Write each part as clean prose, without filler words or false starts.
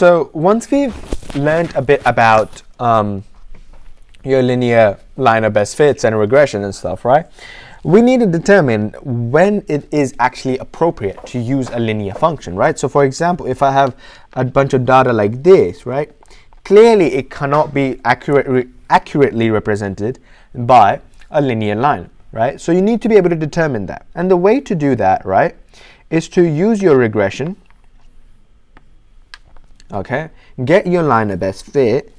So once we've learned a bit about your linear line of best fits and regression and stuff, right? We need to determine when it is actually appropriate to use a linear function, right? So for example, if I have a bunch of data like this, right? Clearly it cannot be accurately represented by a linear line, right? So you need to be able to determine that. And the way to do that, right, is to use your regression, okay? Get your line of best fit,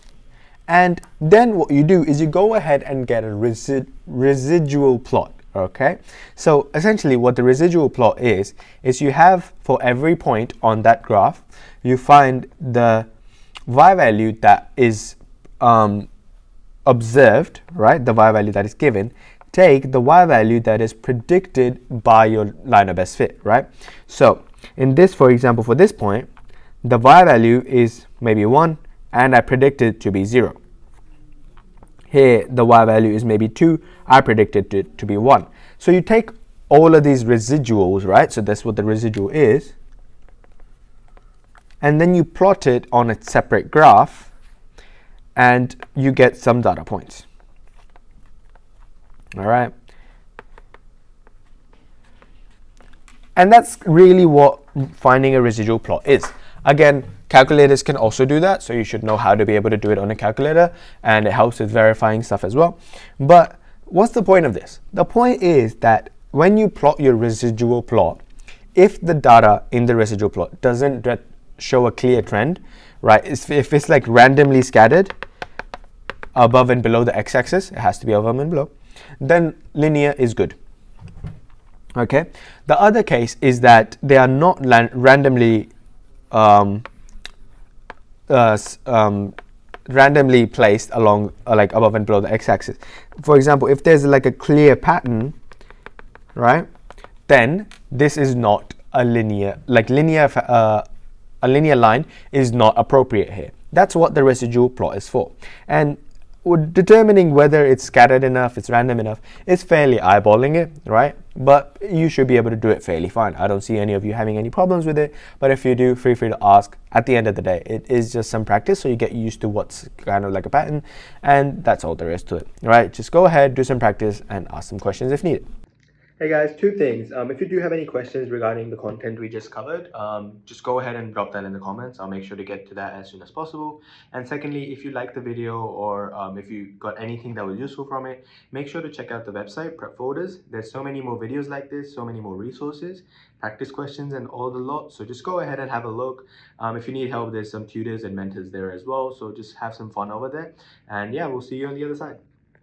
and then what you do is you go ahead and get a residual plot, okay? So essentially what the residual plot is you have for every point on that graph, you find the y value that is observed, right? The y value that is given, take the y value that is predicted by your line of best fit, right? So in this, for example, for this point, the y value is maybe 1, and I predict it to be 0. Here, the y value is maybe 2, I predicted it to be 1. So you take all of these residuals, right? So that's what the residual is. And then you plot it on a separate graph, and you get some data points. All right. And that's really what finding a residual plot is. Again, calculators can also do that, so you should know how to be able to do it on a calculator, and it helps with verifying stuff as well. But what's the point of this? The point is that when you plot your residual plot, if the data in the residual plot doesn't show a clear trend, right? If it's like randomly scattered above and below the x-axis, it has to be above and below, then linear is good. Okay. The other case is that they are not randomly randomly placed along like above and below the x-axis. For example, if there's like a clear pattern, right, then this is not a linear, a linear line is not appropriate here. That's what the residual plot is for. And determining whether it's scattered enough, it's random enough, is fairly eyeballing it, right? But you should be able to do it fairly fine. I don't see any of you having any problems with it, but if you do, feel free to ask. At the end of the day, it is just some practice, so you get used to what's kind of like a pattern, and that's all there is to it, right? Just go ahead, do some practice, and ask some questions if needed. Hey guys, two things. If you do have any questions regarding the content we just covered, just go ahead and drop that in the comments. I'll make sure to get to that as soon as possible. And secondly, if you liked the video, or if you got anything that was useful from it, make sure to check out the website, Prep Folders. There's so many more videos like this, so many more resources, practice questions, and all the lot. So just go ahead and have a look. If you need help, there's some tutors and mentors there as well. So just have some fun over there. And yeah, we'll see you on the other side.